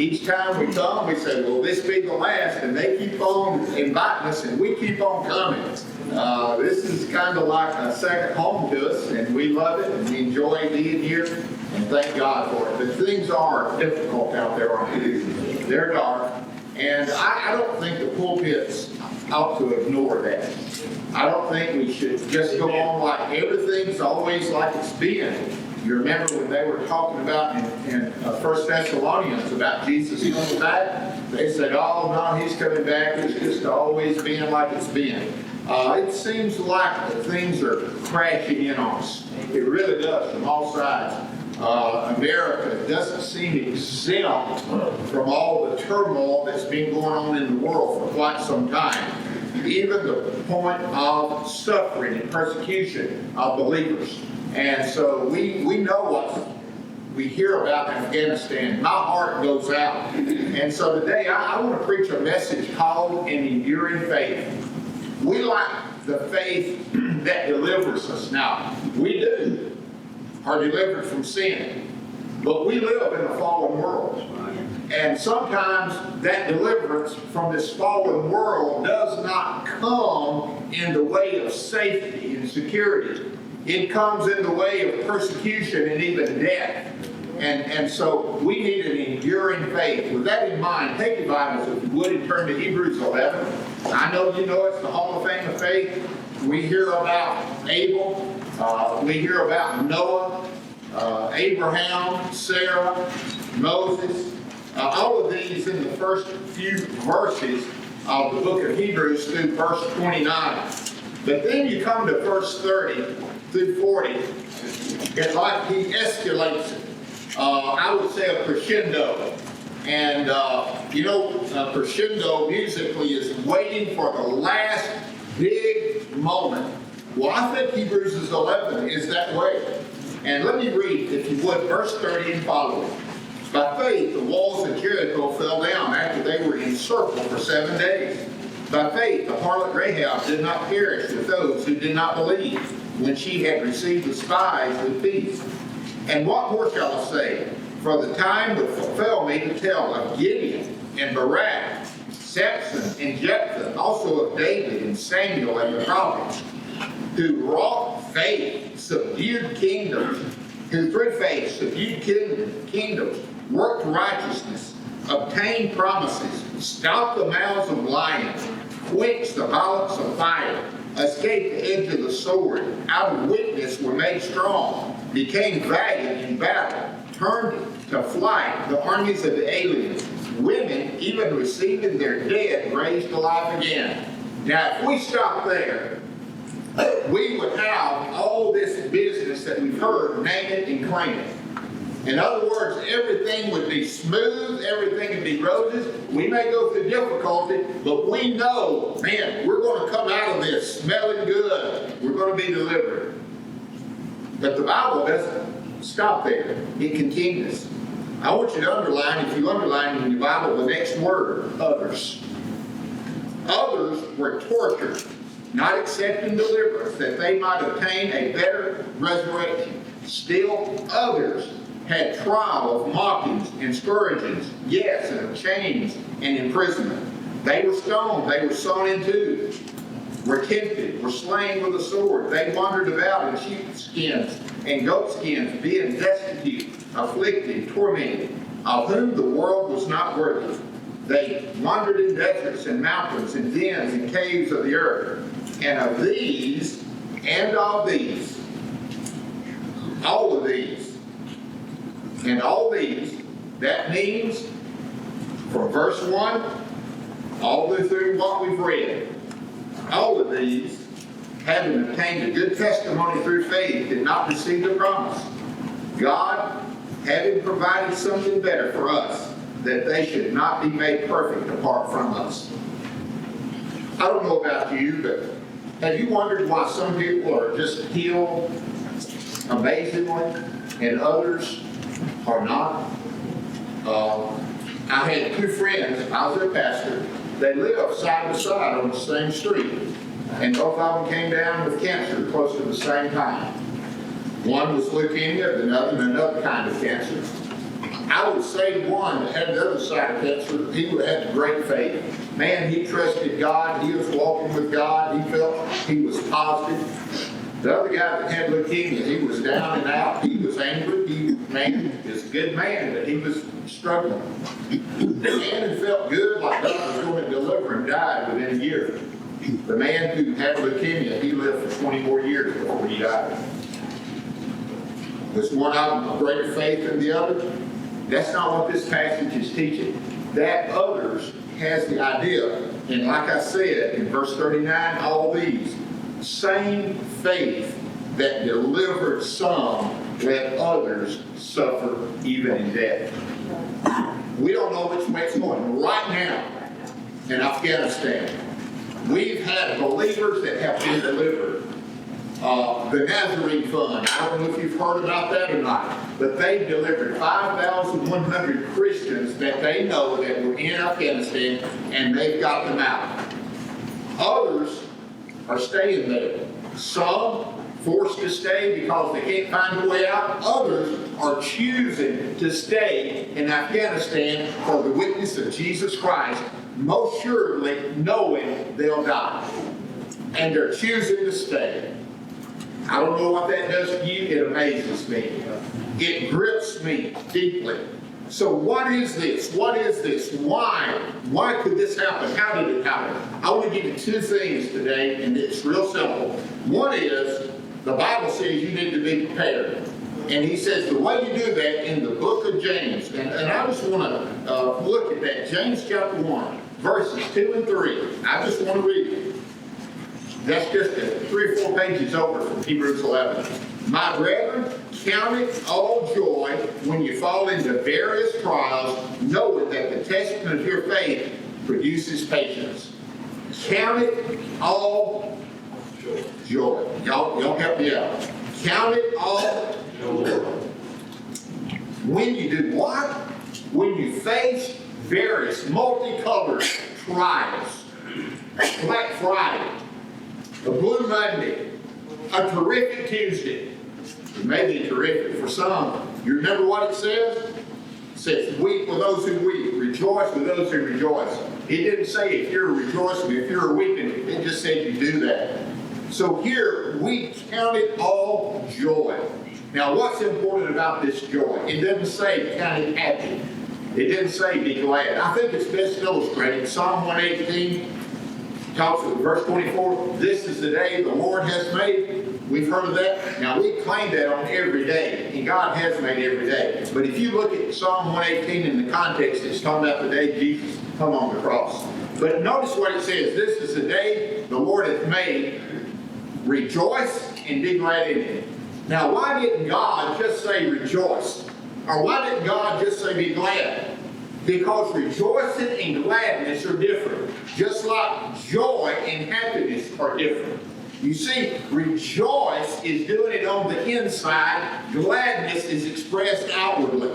Each time we come, we say, will this be the last? And they keep on inviting us, and we keep on coming. This is kind of like a second home to us, and we love it, and we enjoy being here, and thank God for it. But things are difficult out there, aren't they? They're dark, and I don't think the pulpits ought to ignore that. I don't think we should just go on like everything's always like it's been. You remember when they were talking about in 1 Thessalonians about Jesus coming back? They said, oh, no, he's coming back. It's just always been like it's been. It seems like things are crashing in on us. It really does from all sides. America doesn't seem exempt from all the turmoil that's been going on in the world for quite some time. Even the point of suffering and persecution of believers. And so we know what we hear about Afghanistan. My heart goes out. And so today I want to preach a message called An Enduring Faith. We like the faith that delivers us. Now, we do are delivered from sin. But we live in a fallen world. And sometimes that deliverance from this fallen world does not come in the way of safety and security. It comes in the way of persecution and even death. And so we need an enduring faith. With that in mind, take your Bibles, if you would, and turn to Hebrews 11. I know you know it's the Hall of Fame of Faith. We hear about Abel. We hear about Noah, Abraham, Sarah, Moses. All of these in the first few verses of the book of Hebrews through verse 29. But then you come to verse 30 through 40. It's like he escalates it. I would say a crescendo. And, crescendo musically is waiting for the last big moment. Well, I think Hebrews 11 is that way. And let me read, if you would, verse 30 and following. By faith, the walls of Jericho fell down after they were encircled for 7 days. By faith, the harlot Rahab did not perish with those who did not believe when she had received the spies with peace. And what more shall I say? For the time would fulfill me to tell of Gideon and Barak, Samson and Jephthah, also of David and Samuel and the prophets, who wrought faith, subdued kingdoms, who through faith subdued kingdoms, worked righteousness, obtained promises, stopped the mouths of lions, quenched the violence of fire, escaped the edge of the sword, out of weakness were made strong, became valiant in battle, turned to flight the armies of the aliens, women even receiving their dead raised to life again. Now, if we stop there, we would have all this business that we've heard, name it and claim it. In other words, everything would be smooth, everything would be roses. We may go through difficulty, but we know, man, we're going to come out of this smelling good. We're going to be delivered. But the Bible doesn't stop there. It continues. I want you to underline, if you underline in your Bible, the next word, others. Others were tortured, not accepting deliverance, that they might obtain a better resurrection. Still others had trial of mockings and scourgings, yes, and of chains and imprisonment. They were stoned, they were sawn in two, were tempted, were slain with a sword. They wandered about in sheepskins and goatskins, being destitute, afflicted, tormented, of whom the world was not worthy. They wandered in deserts and mountains and dens and caves of the earth. And of these, all of these, and all these, that means from verse 1 all the way through what we've read, all of these, having obtained a good testimony through faith, did not receive the promise. God, having provided something better for us, that they should not be made perfect apart from us. I don't know about you, but have you wondered why some people are just healed amazingly and others are not? I had two friends, I was their pastor, they lived side by side on the same street, and both of them came down with cancer close to the same time. One was leukemia, another kind of cancer. I would say one that had the other side of that, so he had great faith. Man, he trusted God. He was walking with God. He felt he was positive. The other guy that had leukemia, he was down and out. He was angry. He was a good man, but he was struggling. The man who felt good, like God was going to deliver him, died within a year. The man who had leukemia, he lived for 20 more years before he died. Was one of them of greater faith than the other? That's not what this passage is teaching. That others has the idea, and like I said in verse 39, all these, same faith that delivered some, let others suffer even in death. We don't know which way it's going. Right now in Afghanistan, we've had believers that have been delivered. The Nazarene Fund, I don't know if you've heard about that or not, but they've delivered 5,100 Christians that they know that were in Afghanistan, and they've got them out. Others are staying there. Some forced to stay because they can't find a way out. Others are choosing to stay in Afghanistan for the witness of Jesus Christ, most surely knowing they'll die. And they're choosing to stay. I don't know what that does to you. It amazes me. It grips me deeply. So what is this? What is this? Why? Why could this happen? How did it happen? I want to give you two things today, and it's real simple. One is, the Bible says you need to be prepared. And he says the way you do that in the book of James, and I just want to look at that. James chapter 1, verses 2 and 3. I just want to read it. That's just 3 or 4 pages over from Hebrews 11. My brethren, count it all joy when you fall into various trials, knowing that the testing of your faith produces patience. Count it all joy. Y'all help me out. Count it all joy. When you do what? When you face various multicolored trials. Black Friday, a Blue Monday, a terrific Tuesday. It may be terrific for some. You remember what it says? It says, weep with those who weep, rejoice with those who rejoice. It didn't say if you're rejoicing, if you're weeping. It just said you do that. So here, we count it all joy. Now, what's important about this joy? It doesn't say count it happy. It didn't say be glad. I think it's best illustrated. Psalm 118 talks about verse 24. This is the day the Lord has made. We've heard of that. Now, we claim that on every day, and God has made every day. But if you look at Psalm 118 in the context, it's talking about the day Jesus hung on the cross. But notice what it says. This is the day the Lord hath made. Rejoice and be glad in it. Now, why didn't God just say rejoice? Or why didn't God just say be glad? Because rejoicing and gladness are different. Just like joy and happiness are different. You see, rejoice is doing it on the inside. Gladness is expressed outwardly.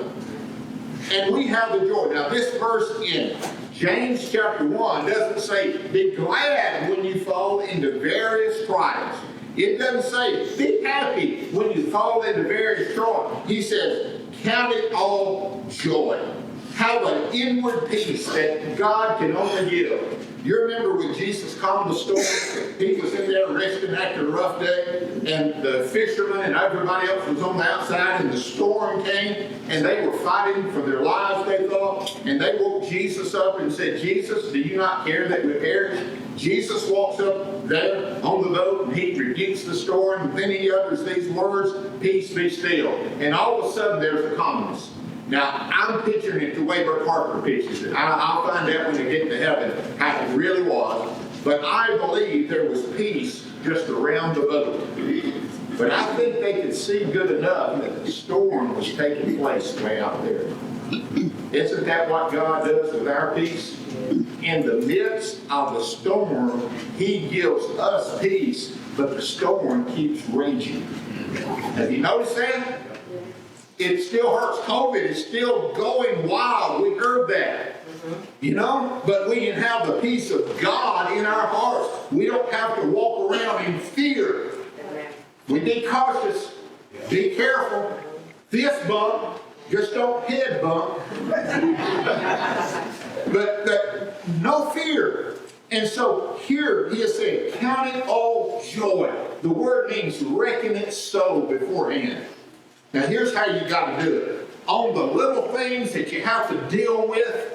And we have the joy. Now, this verse in James chapter 1 doesn't say, be glad when you fall into various trials. It doesn't say, be happy when you fall into various trials. He says, count it all joy. Have an inward peace that God can only give. You remember when Jesus calmed the storm? He was in there resting after a rough day, and the fishermen and everybody else was on the outside, and the storm came, and they were fighting for their lives, they thought. And they woke Jesus up and said, Jesus, do you not care that we perish? Jesus walks up there on the boat, and he rebukes the storm, and then he utters these words, peace be still. And all of a sudden, there's a calmness. Now, I'm picturing it the way Bert Harper pictures it. I'll find out when we get to heaven how it really was. But I believe there was peace just around the boat. But I think they could see good enough that the storm was taking place way out there. Isn't that what God does with our peace? In the midst of the storm, He gives us peace, but the storm keeps raging. Have you noticed that? It still hurts. COVID is still going wild. We heard that. You know? But we can have the peace of God in our hearts. We don't have to walk around in fear. We be cautious. Be careful. Fist bump. Just don't head bump. But no fear. And so here he is saying, count it all joy. The word means reckon it so beforehand. Now here's how you got to do it. On the little things that you have to deal with,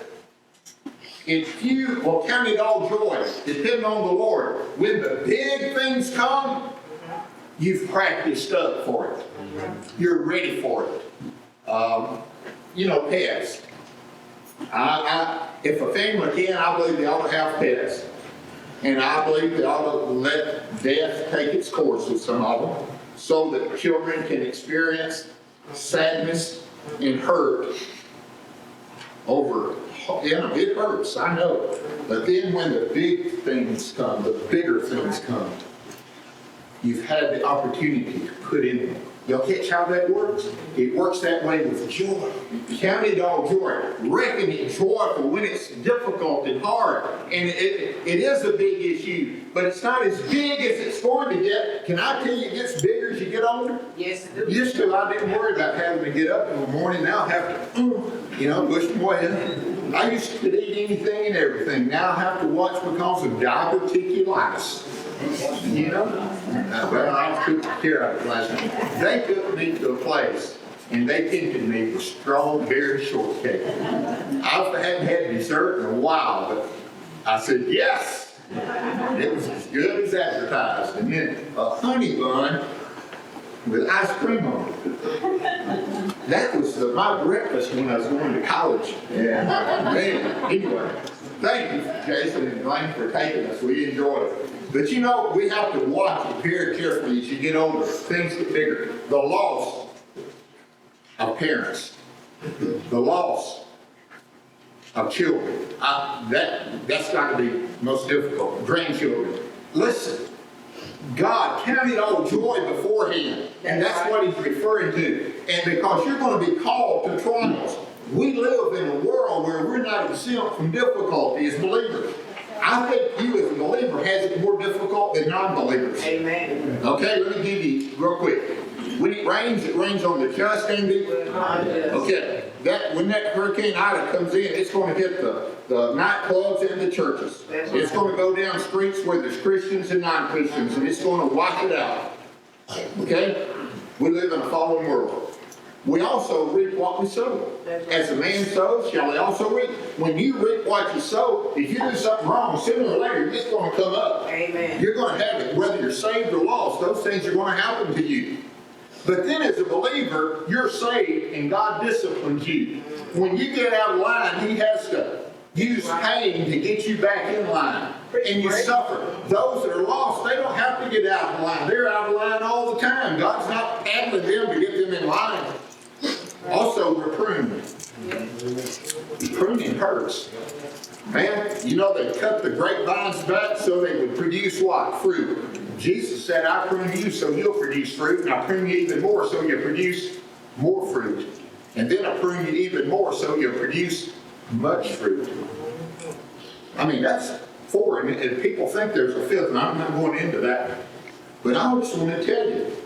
if you will count it all joy, depending on the Lord. When the big things come, you've practiced up for it. You're ready for it. Pets. If a family can, I believe they ought to have pets. And I believe they ought to let death take its course with some of them so that children can experience sadness and hurt over. It hurts, I know. But then when the big things come, the bigger things come, you've had the opportunity to put in them. Y'all catch how that works? It works that way with joy. Count it all joy. Reckon it joyful when it's difficult and hard. And it is a big issue, but it's not as big as it's going to get. Can I tell you it gets bigger as you get older? Yes, it does. Used to, I didn't worry about having to get up in the morning. Now I have to, push my head. I used to eat anything and everything. Now I have to watch because of diverticulitis. Well, I was taking care of it last night. They took me to a place and they tempted me with strawberry shortcake. I hadn't had dessert in a while, but I said yes. It was as good as advertised. And then a honey bun with ice cream on it. That was my breakfast when I was going to college. And man, anyway, thank you, Jason and Blaine, for taking us. We enjoyed it. But we have to watch it very carefully as you get older. Things get bigger. The loss of parents. The loss of children. That's got to be most difficult. Grandchildren. Listen. God counted all joy beforehand. And that's what he's referring to. And because you're going to be called to trials. We live in a world where we're not exempt from difficulty as believers. I think you as a believer has it more difficult than non-believers. Amen. Okay, let me give you real quick. When it rains on the just and the unjust. Okay, when that Hurricane Ida comes in, it's going to hit the nightclubs and the churches. It's going to go down streets where there's Christians and non-Christians, and it's going to wipe it out. Okay? We live in a fallen world. We also reap what we sow. As a man sows, shall he also reap. When you reap what you sow, if you do something wrong, sooner or later, it's going to come up. Amen. You're going to have it, whether you're saved or lost. Those things are going to happen to you. But then as a believer, you're saved and God disciplines you. When you get out of line, he has to use pain to get you back in line. And you suffer. Those that are lost, they don't have to get out of line. They're out of line all the time. God's not paddling them to get them in line. Also, we're pruning. Pruning hurts. Man, they cut the grapevines back so they would produce what? Fruit. Jesus said, I prune you so you'll produce fruit, and I prune you even more so you'll produce more fruit. And then I prune you even more so you'll produce much fruit. I mean, that's four, and people think there's a fifth, and I'm not going into that. But I just want to tell you,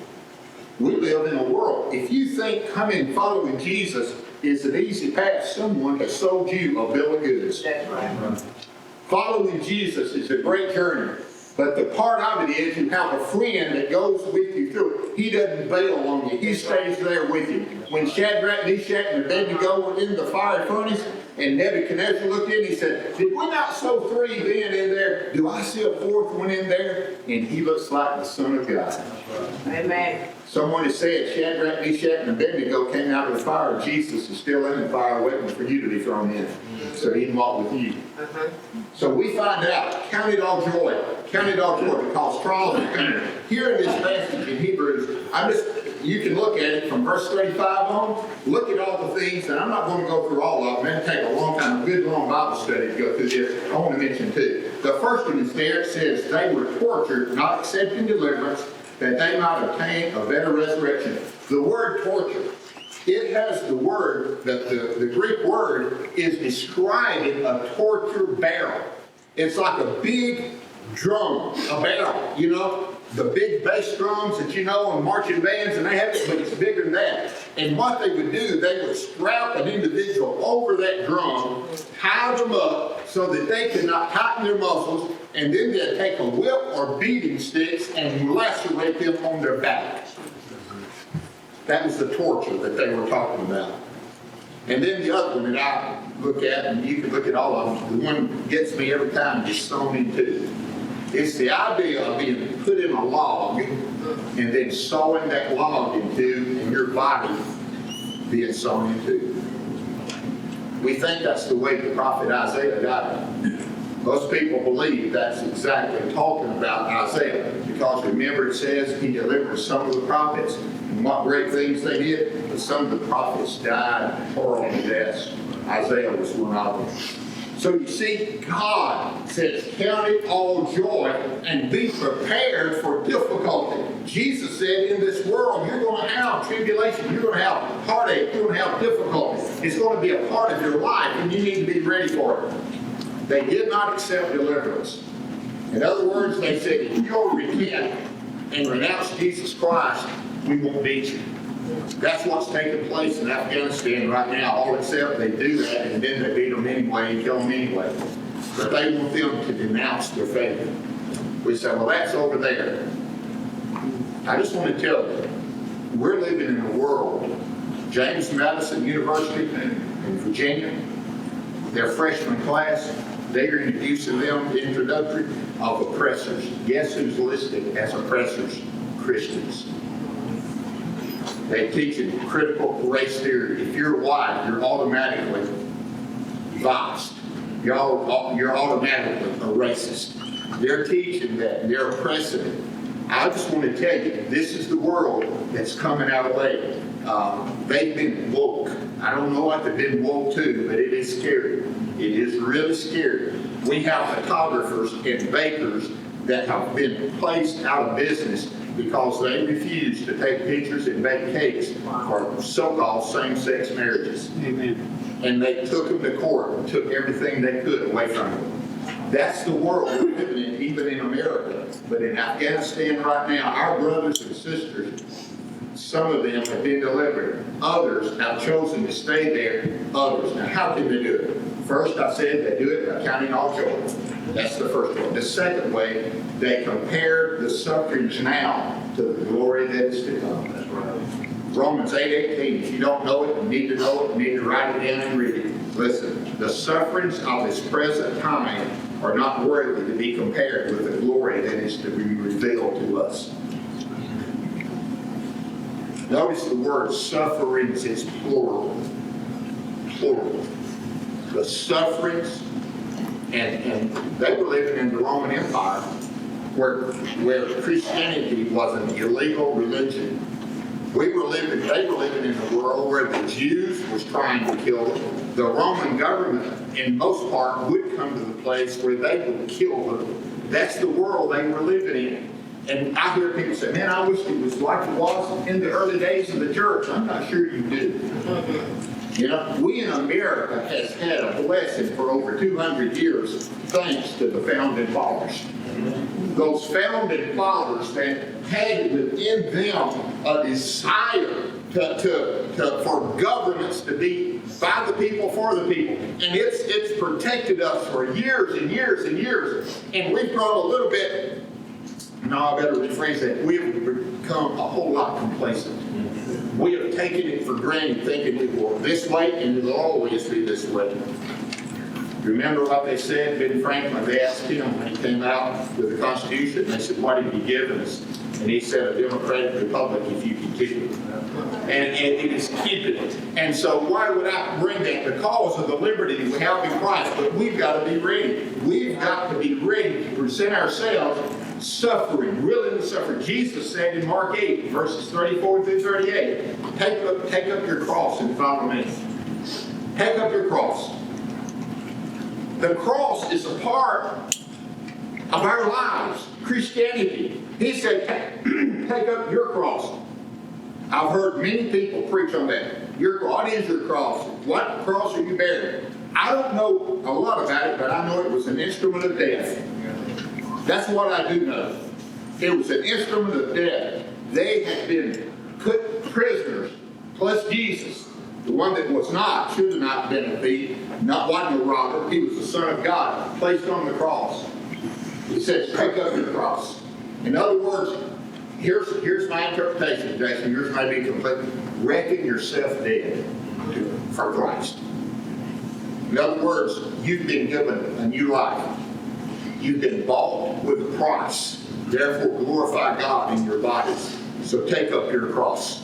we live in a world. If you think coming and following Jesus is an easy path, someone has sold you a bill of goods. That's right. Following Jesus is a great journey. But the part of it is you have a friend that goes with you through it. He doesn't bail on you. He stays there with you. When Shadrach, Meshach, and Abednego were in the fiery furnace, and Nebuchadnezzar looked in, he said, did we not sow 3 men in there? Do I see a 4th one in there? And he looks like the Son of God. Amen. Someone has said Shadrach, Meshach, and Abednego came out of the fire. Jesus is still in the fire waiting for you to be thrown in. So he can walk with you. So we find out, count it all joy. Count it all joy because trials are coming. Here in this passage in Hebrews, you can look at it from verse 35 on. Look at all the things, and I'm not going to go through all of them. It'll take a long time, a good long Bible study to go through this. I want to mention 2. The first one is there. It says, they were tortured, not accepting deliverance, that they might obtain a better resurrection. The word torture, it has the word, the Greek word is describing a torture barrel. It's like a big drum, a barrel, you know, the big bass drums that you know in marching bands, and they have it, but it's bigger than that. And what they would do, they would strap an individual over that drum, tie them up so that they could not tighten their muscles, and then they'd take a whip or beating sticks and lacerate them on their back. That was the torture that they were talking about. And then the other one that I look at, and you can look at all of them, the one that gets me every time is sewn in two. It's the idea of being put in a log and then sewing that log in two and your body being sewn in two. We think that's the way the prophet Isaiah got it. Most people believe that's exactly talking about Isaiah, because remember it says he delivered some of the prophets and what great things they did, but some of the prophets died horrible deaths. Isaiah was one of them. So you see, God says, count it all joy and be prepared for difficulty. Jesus said, in this world, you're going to have tribulation, you're going to have heartache, you're going to have difficulty. It's going to be a part of your life, and you need to be ready for it. They did not accept deliverance. In other words, they said, if you'll repent and renounce Jesus Christ, we won't beat you. That's what's taking place in Afghanistan right now. All except they do that, and then they beat them anyway and kill them anyway. But they want them to denounce their faith. We say, well, that's over there. I just want to tell you, we're living in a world. James Madison University in Virginia, their freshman class, they're introducing them the introductory of oppressors. Guess who's listed as oppressors? Christians. They teach in critical race theory. If you're white, you're automatically biased. You're automatically a racist. They're teaching that. They're oppressing it. I just want to tell you, this is the world that's coming our way. They've been woke. I don't know what they've been woke to, but it is scary. It is really scary. We have photographers and bakers that have been placed out of business because they refuse to take pictures and bake cakes for so-called same-sex marriages. Amen. And they took them to court and took everything they could away from them. That's the world we're living in, even in America. But in Afghanistan right now, our brothers and sisters, some of them have been delivered. Others have chosen to stay there. Others. Now, how can they do it? First, I said they do it by counting all joy. That's the first way. The second way, they compare the sufferings now to the glory that is to come. That's right. Romans 8:18. If you don't know it, you need to know it. You need to write it down and read it. Listen, the sufferings of this present time are not worthy to be compared with the glory that is to be revealed to us. Notice the word sufferings is plural. Plural. The sufferings, and they were living in the Roman Empire where Christianity was an illegal religion. They were living in a world where the Jews was trying to kill them. The Roman government, in most part, would come to the place where they would kill them. That's the world they were living in. And I hear people say, man, I wish it was like it was in the early days of the church. I'm not sure you do. You know, we in America has had a blessing for over 200 years thanks to the founding fathers. Those founding fathers that had within them a desire for governments to be by the people, for the people. And it's protected us for years and years and years. And we've grown a little bit, no, I better rephrase that, we've become a whole lot complacent. We have taken it for granted, thinking it will this way and it will always be this way. Remember what they said, Ben Franklin, they asked him when he came out with the Constitution, they said, what have you given us? And he said, a democratic republic if you can keep it. And it is keeping it. And so why would I bring that? Because of the liberty we have in Christ. But we've got to be ready. We've got to be ready to present ourselves suffering, willing to suffer. Jesus said in Mark 8, verses 34 through 38, take up your cross and follow me. Take up your cross. The cross is a part of our lives, Christianity. He said, take up your cross. I've heard many people preach on that. What is your cross? What cross are you bearing? I don't know a lot about it, but I know it was an instrument of death. That's what I do know. It was an instrument of death. They had been put prisoners, plus Jesus, the one that was not, should have not been a thief, wasn't a robber. He was the Son of God, placed on the cross. It says, take up your cross. In other words, here's my interpretation, Jason. Yours may be completely. Reckon yourself dead for Christ. In other words, you've been given a new life. You've been bought with a price. Therefore, glorify God in your bodies. So take up your cross.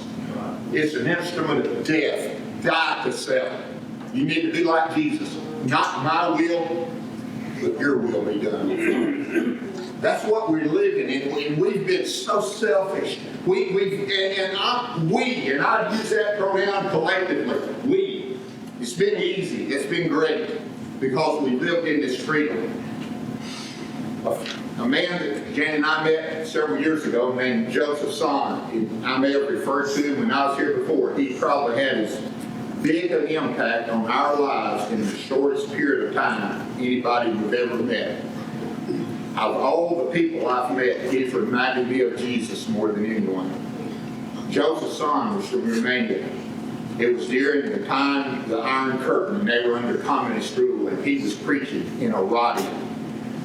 It's an instrument of death. Die to self. You need to be like Jesus. Not my will, but your will be done. That's what we're living in, and we've been so selfish. And I use that pronoun collectively. We. It's been easy. It's been great because we lived in this freedom. A man that Jan and I met several years ago named Joseph Son. I may have referred to him when I was here before. He probably had as big an impact on our lives in the shortest period of time anybody we've ever met. Of all the people I've met, he's reminded me of Jesus more than anyone. Joseph Son was from Romania. It was during the time of the Iron Curtain, and they were under communist rule, and he was preaching in a rally.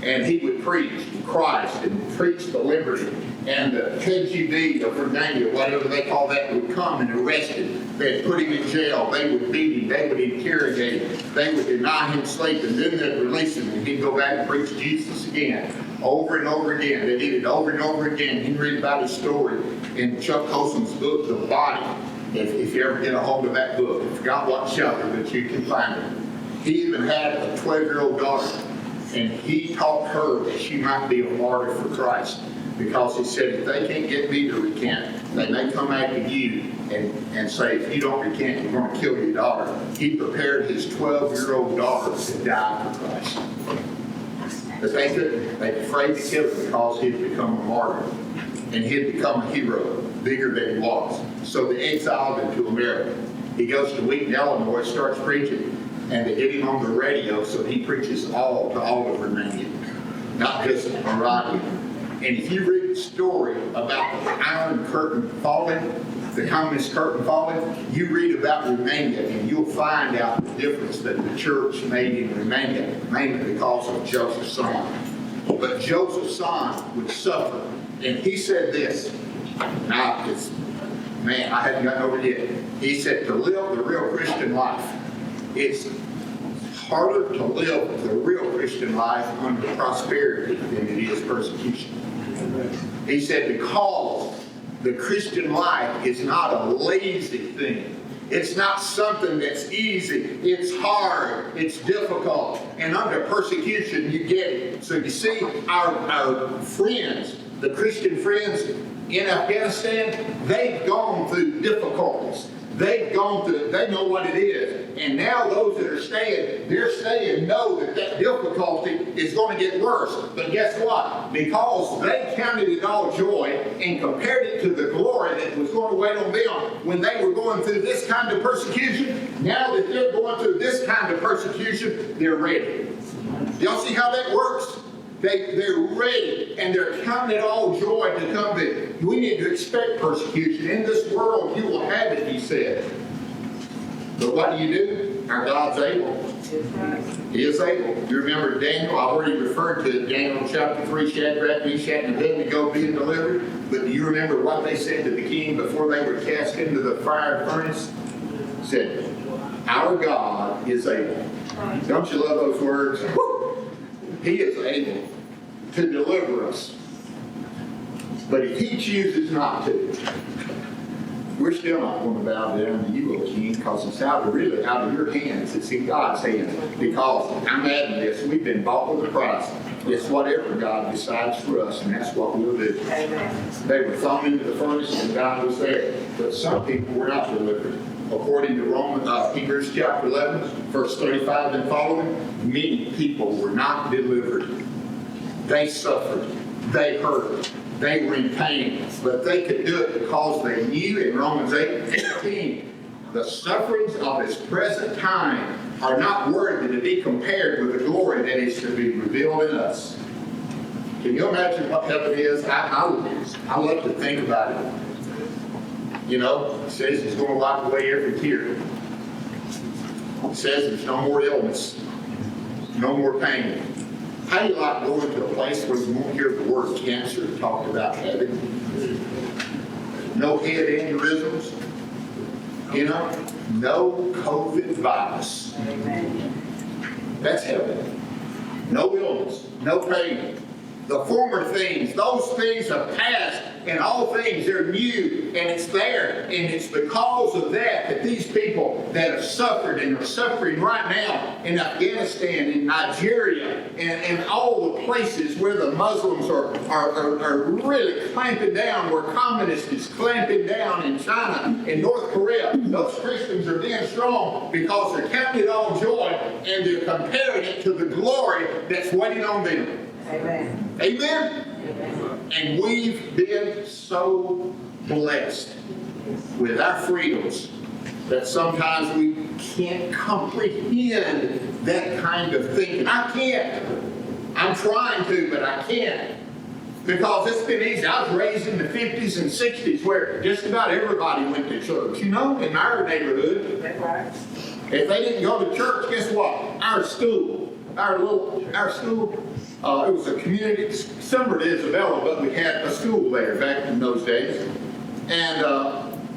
And he would preach Christ and preach the liberty. And the KGB of Romania, whatever they call that, would come and arrest him. They'd put him in jail. They would beat him. They would interrogate him. They would deny him sleep, and then they'd release him, and he'd go back and preach Jesus again, over and over again. They did it over and over again. You can read about his story in Chuck Colson's book, The Body, if you ever get a hold of that book. I forgot what chapter, but you can find it. He even had a 12-year-old daughter, and he taught her that she might be a martyr for Christ. Because he said, if they can't get me to recant, they may come after you and say, if you don't recant, you're going to kill your daughter. He prepared his 12-year-old daughter to die for Christ. But they couldn't. They were afraid to kill him because he'd become a martyr. And he'd become a hero, bigger than he was. So they exiled him to America. He goes to Wheaton, Illinois, starts preaching, and they get him on the radio, so he preaches to all of Romania, not just Moravia. And if you read the story about the Iron Curtain falling, the Communist curtain falling, you read about Romania and you'll find out the difference that the church made in Romania, mainly because of Joseph's son. But Joseph's son would suffer. And he said this, now I hadn't gotten over it yet. He said to live the real Christian life, it's harder to live the real Christian life under prosperity than it is persecution. He said because the Christian life is not a lazy thing. It's not something that's easy. It's hard. It's difficult. And under persecution, you get it. So you see, our friends, the Christian friends in Afghanistan, they've gone through difficulties. They've gone through, they know what it is. And now those that are staying, they're staying, know that difficulty is going to get worse. But guess what? Because they counted it all joy and compared it to the glory that was going to wait on them when they were going through this kind of persecution, now that they're going through this kind of persecution, they're ready. Y'all see how that works? They're ready, and they're counting it all joy to come to. We need to expect persecution. In this world, you will have it, he said. But what do? Our God's able. He is able. You remember Daniel? I already referred to Daniel chapter 3, Shadrach, Meshach, and Abednego being delivered. But do you remember what they said to the king before they were cast into the fire furnace? Said, our God is able. Don't you love those words? Woo! He is able to deliver us. But if he chooses not to, we're still not going to bow down to you, O King, because it's really out of your hands. It's in God's hands. Because I'm adding this, we've been bought with a price. It's whatever God decides for us, and that's what we'll do. Amen. They were thrown into the furnace, and God was there. But some people were not delivered. According to Hebrews chapter 11, verse 35 and following, many people were not delivered. They suffered. They hurt. They were in pain. But they could do it because they knew in Romans 8:18, the sufferings of this present time are not worthy to be compared with the glory that is to be revealed in us. Can you imagine what heaven is? I love to think about it. You know, it says He's going to wipe away every tear. It says there's no more illness, no more pain. How do you like going to a place where you won't hear the word cancer talked about having? No head aneurysms, you know, no COVID virus. That's heaven. No illness, no pain. The former things, those things have passed, and all things are new, and it's there. And it's because of that these people that have suffered and are suffering right now in Afghanistan, in Nigeria, and all the places where the Muslims are really clamping down, where communists is clamping down in China and North Korea. Those Christians are being strong because they're counting it all joy, and they're comparing it to the glory that's waiting on them. Amen. Amen? Amen. And we've been so blessed with our freedoms that sometimes we can't comprehend that kind of thinking. I can't. I'm trying to, but I can't. Because it's been easy. I was raised in the 50s and 60s where just about everybody went to church. You know, in our neighborhood. That's right. If they didn't go to church, guess what? Our school, it was a community, similar to Isabella, but we had a school there back in those days. And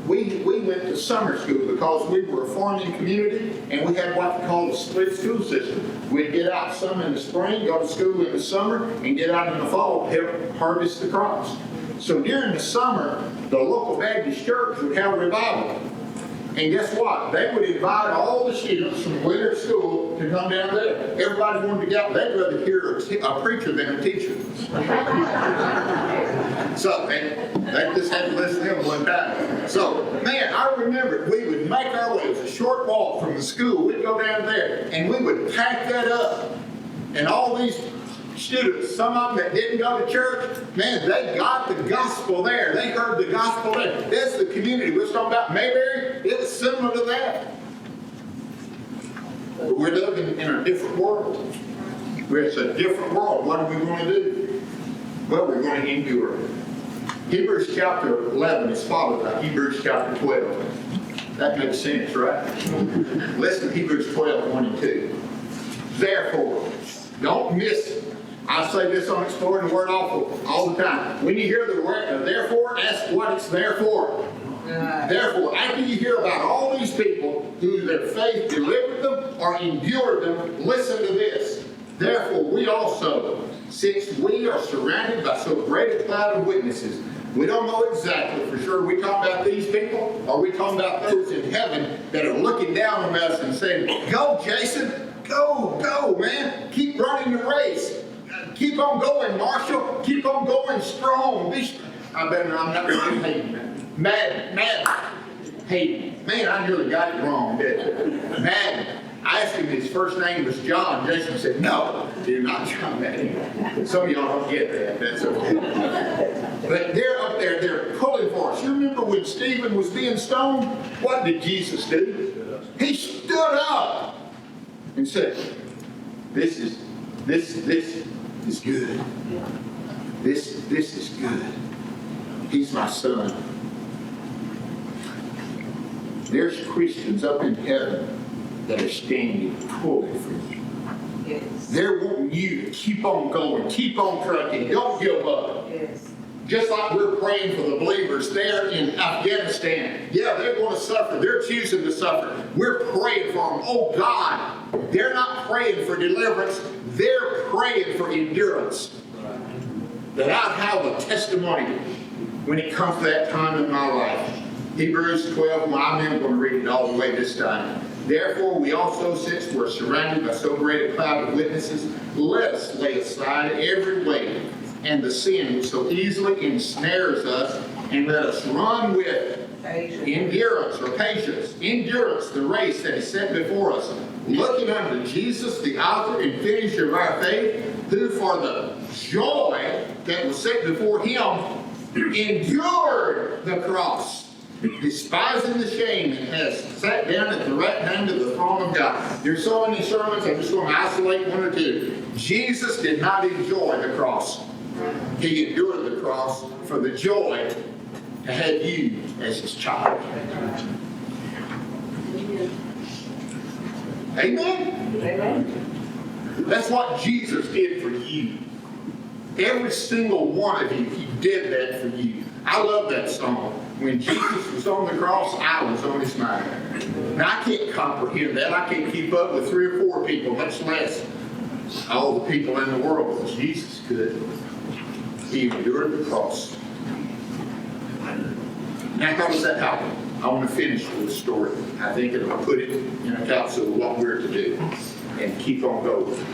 we went to summer school because we were a farming community, and we had what we call a split school system. We'd get out some in the spring, go to school in the summer, and get out in the fall to help harvest the crops. So during the summer, the local Baptist church would have a revival. And guess what? They would invite all the students from winter school to come down there. Everybody wanted to get out. They'd rather hear a preacher than a teacher. So they just had to listen to him one time. So, man, I remember we would make our way. It was a short walk from the school. We'd go down there, and we would pack that up. And all these students, some of them that didn't go to church, man, they got the gospel there. They heard the gospel there. That's the community. We're talking about Mayberry. It was similar to that. But we're living in a different world. It's a different world. What are we going to do? Well, we're going to endure. Hebrews chapter 11 is followed by Hebrews chapter 12. That makes sense, right? Listen to Hebrews 12, 1 and 2. Therefore, don't miss it. I say this on Exploring the Word all the time. When you hear the word therefore, ask what it's there for. Therefore, after you hear about all these people who their faith delivered them or endured them, listen to this. Therefore, we also, since we are surrounded by so great a cloud of witnesses, we don't know exactly for sure. Are we talking about these people? Or are we talking about those in heaven that are looking down on us and saying, go, Jason, go, man. Keep running the race. Keep on going, Marshall. Keep on going strong. I'm not going to be Hayden. Madden. Hayden. Man, I nearly got it wrong, didn't I? Madden. I asked him if his first name was John. Jason said, no, you're not John Madden. Some of y'all don't get that. That's okay. But they're up there. They're pulling for us. You remember when Stephen was being stoned? What did Jesus do? He stood up and said, this is good. This is good. He's my son. There's Christians up in heaven that are standing pulling for you. Yes. They're wanting you to keep on going, keep on trucking, don't give up. Yes. Just like we're praying for the believers there in Afghanistan. Yeah, they're going to suffer. They're choosing to suffer. We're praying for them. Oh God, they're not praying for deliverance. They're praying for endurance. That I'd have a testimony when it comes to that time in my life. Hebrews 12, I'm never going to read it all the way this time. Therefore, we also, since we're surrounded by so great a cloud of witnesses, let us lay aside every weight and the sin which so easily ensnares us, and let us run with endurance or patience, the race that is set before us, looking unto Jesus, the author and finisher of our faith, who for the joy that was set before him endured the cross, despising the shame, and has sat down at the right hand of the throne of God. There's so many sermons, I'm just going to isolate one or two. Jesus did not enjoy the cross. He endured the cross for the joy to have you as his child. Amen? Amen. That's what Jesus did for you. Every single one of you, he did that for you. I love that song. When Jesus was on the cross, I was on his mind. Now, I can't comprehend that. I can't keep up with 3 or 4 people, much less all the people in the world, but Jesus could. He endured the cross. Now, how does that happen? I want to finish with a story. I think it'll put it in a capsule of what we're to do and keep on going.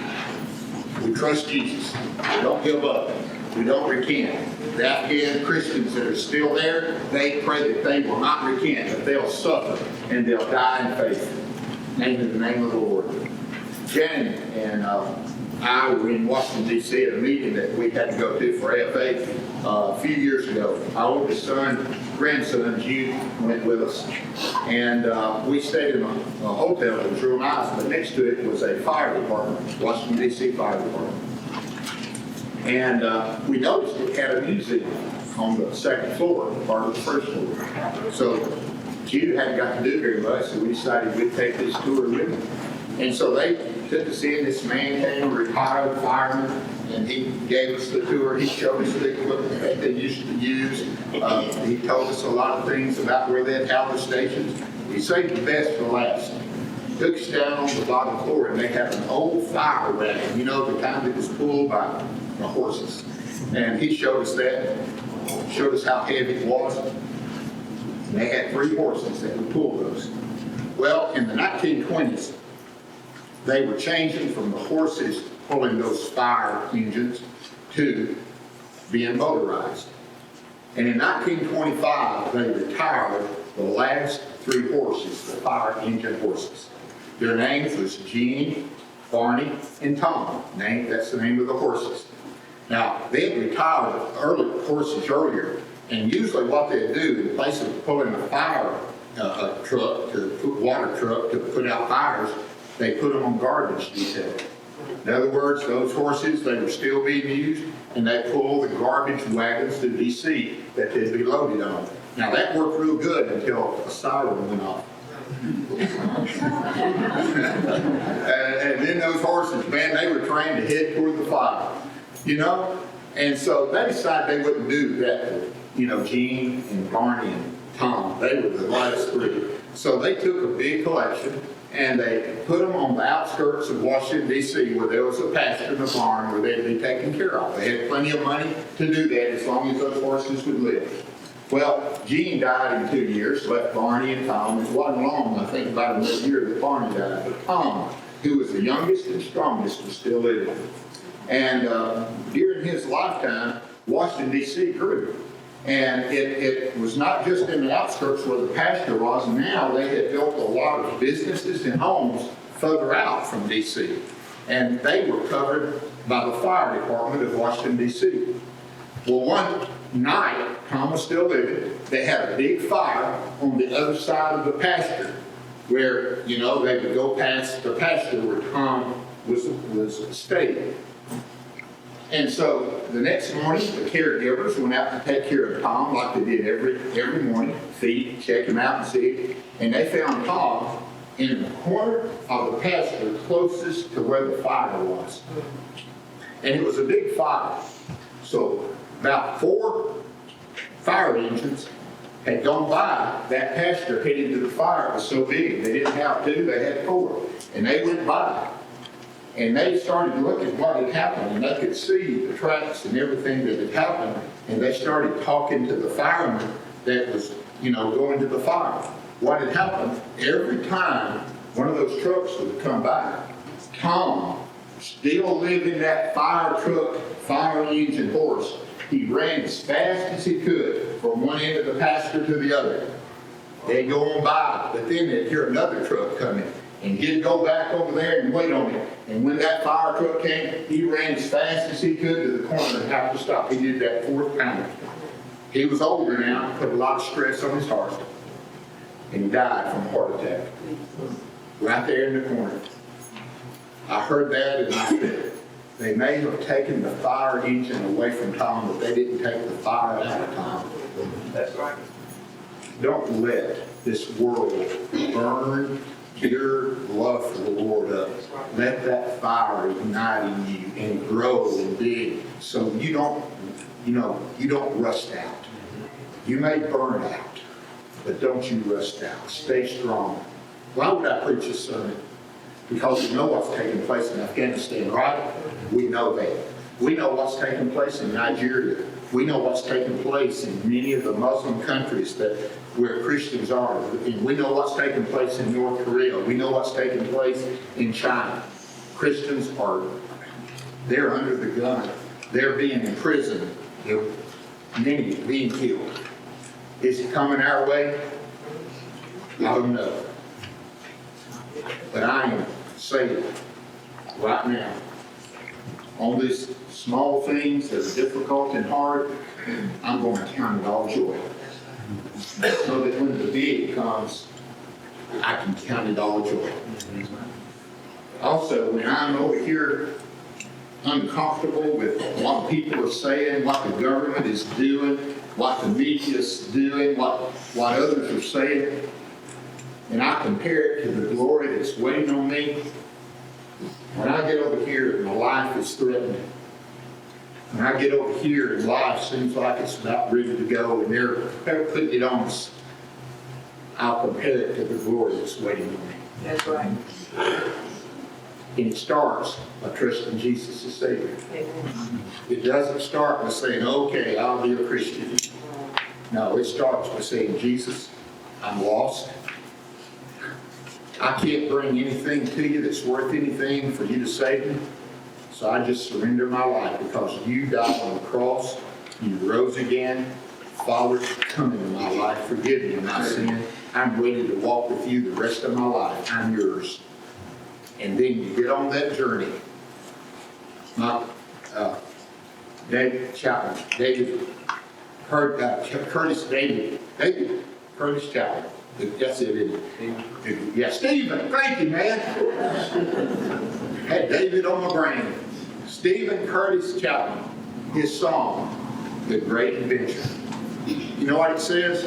We trust Jesus. We don't give up. We don't recant. The Afghan Christians that are still there, they pray that they will not recant, that they'll suffer and they'll die in faith. In the name of the Lord. Jen and I were in Washington, D.C. at a meeting that we had to go to for AFA a few years ago. Our oldest grandson, Jude, went with us. And we stayed in a hotel that was real nice, but next to it was a fire department, Washington, D.C. Fire Department. And we noticed it had a museum on the second floor, part of the first floor. So Jude hadn't got to do very much, so we decided we'd take this tour with him. And so they took us in. This man came, a retired fireman, and he gave us the tour. He showed us the equipment that they used to use. He told us a lot of things about where they'd have the stations. He saved the best for last. Took us down on the bottom floor, and they had an old fire wagon, you know, the kind that was pulled by the horses. And he showed us that, showed us how heavy it was. And they had 3 horses that would pull those. Well, in the 1920s, they were changing from the horses pulling those fire engines to being motorized. And in 1925, they retired the last 3 horses, the fire engine horses. Their names was Gene, Barney, and Tom. That's the name of the horses. Now, they had retired horses earlier, and usually what they'd do, in place of pulling a fire water truck to put out fires, they put them on garbage detail. In other words, those horses, they were still being used, and they pulled the garbage wagons to D.C. that they'd be loaded on. Now, that worked real good until a siren went off. and then those horses, man, they were trained to head toward the fire, you know? And so they decided they wouldn't do that for, you know, Gene and Barney and Tom. They were the last 3. So they took a big collection, and they put them on the outskirts of Washington, D.C., where there was a pasture and a barn where they'd be taken care of. They had plenty of money to do that as long as those horses would live. Well, Gene died in 2 years, left Barney and Tom. It wasn't long, I think about another year that Barney died. But Tom, who was the youngest and strongest, was still living. And during his lifetime, Washington, D.C. grew. And it was not just in the outskirts where the pasture was. Now they had built a lot of businesses and homes further out from D.C. And they were covered by the fire department of Washington, D.C. Well, one night, Tom was still living. They had a big fire on the other side of the pasture where, you know, they would go past the pasture where Tom was staying. And so the next morning, the caregivers went out to take care of Tom like they did every morning, feed, check him out and see. And they found Tom in the corner of the pasture closest to where the fire was. And it was a big fire. So about 4 fire engines had gone by that pasture heading to the fire. It was so big, they didn't have 2, they had 4. And they went by. And they started to look at what had happened, and they could see the tracks and everything that had happened, and they started talking to the fireman that was, you know, going to the fire. What had happened, every time one of those trucks would come by, Tom, still living that fire truck, fire engine horse, he ran as fast as he could from one end of the pasture to the other. They'd go on by, but then they'd hear another truck coming. And he'd go back over there and wait on it. And when that fire truck came, he ran as fast as he could to the corner and have to stop. He did that 4 times. He was older now, put a lot of stress on his heart. And he died from a heart attack. Right there in the corner. I heard that and I said, They may have taken the fire engine away from Tom, but they didn't take the fire out of Tom. That's right. Don't let this world burn your love for the Lord up. Let that fire ignite in you and grow and big so you don't rust out. You may burn out, but don't you rust out. Stay strong. Why would I preach this sermon? Because we know what's taking place in Afghanistan, right? We know that. We know what's taking place in Nigeria. We know what's taking place in many of the Muslim countries where Christians are. And we know what's taking place in North Korea. We know what's taking place in China. Christians they're under the gun. They're being imprisoned. Many being killed. Is it coming our way? I don't know. But I am saying right now, on these small things that are difficult and hard, I'm going to count it all joy. So that when the big comes, I can count it all joy. Also, when I'm over here uncomfortable with what people are saying, what the government is doing, what the media is doing, what others are saying, and I compare it to the glory that's waiting on me, when I get over here and my life is threatened, when I get over here and life seems like it's about ready to go and they're putting it on us, I'll compare it to the glory that's waiting on me. That's right. And it starts by trusting Jesus as Savior. Amen. It doesn't start by saying, okay, I'll be a Christian. No, it starts by saying, Jesus, I'm lost. I can't bring anything to you that's worth anything for you to save me. So I just surrender my life because you died on the cross. You rose again. Father, come into my life. Forgive me my sin. I'm ready to walk with you the rest of my life. I'm yours. And then you get on that journey. David Chapman, Curtis Chapman. That's it, isn't it? Yeah, Stephen, thank you, man. Had David on my brain. Stephen Curtis Chapman, his song, The Great Adventure. You know what it says?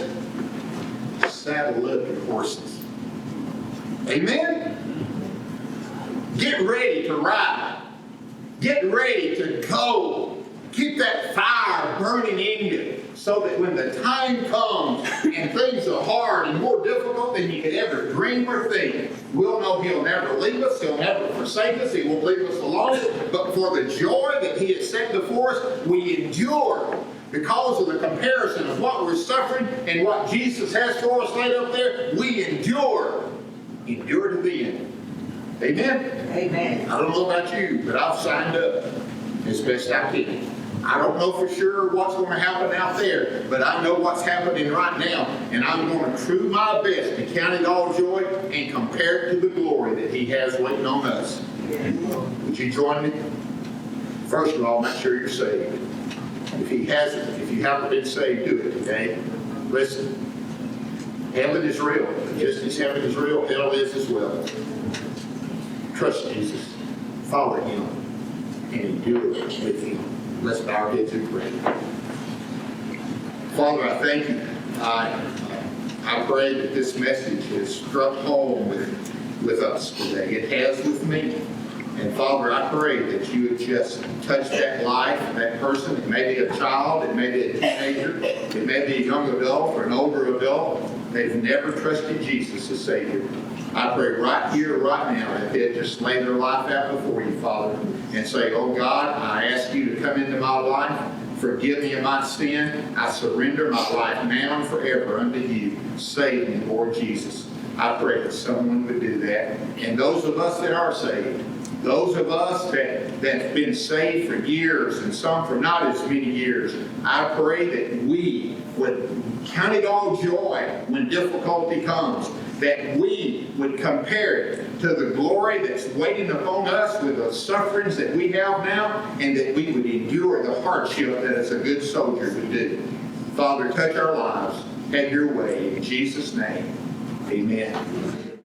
Saddle up your horses. Amen? Get ready to ride. Get ready to go. Keep that fire burning in you so that when the time comes and things are hard and more difficult than you could ever dream or think, we'll know He'll never leave us. He'll never forsake us. He won't leave us alone. But for the joy that He has set before us, we endure because of the comparison of what we're suffering and what Jesus has for us laid up there. We endure. Endure to the end. Amen? Amen. I don't know about you, but I've signed up as best I can. I don't know for sure what's going to happen out there, but I know what's happening right now, and I'm going to try my best to count it all joy and compare it to the glory that He has waiting on us. Would you join me? First of all, make sure you're saved. If you haven't been saved, do it today. Listen, heaven is real. Just as heaven is real, hell is as well. Trust Jesus, follow Him, and endure with Him. Let's bow our heads and pray. Father, I thank you. I pray that this message has struck home with us today. It has with me. And Father, I pray that you would just touch that life, that person. It may be a child, it may be a teenager, it may be a young adult or an older adult. They've never trusted Jesus as Savior. I pray right here, right now, that they'd just lay their life out before you, Father, and say, oh God, I ask you to come into my life. Forgive me of my sin. I surrender my life now and forever unto you. Save me, Lord Jesus. I pray that someone would do that. And those of us that are saved, those of us that's been saved for years and some for not as many years, I pray that we would count it all joy when difficulty comes, that we would compare it to the glory that's waiting upon us with the sufferings that we have now, and that we would endure the hardship that as a good soldier would do. Father, touch our lives. Have your way. In Jesus' name, amen.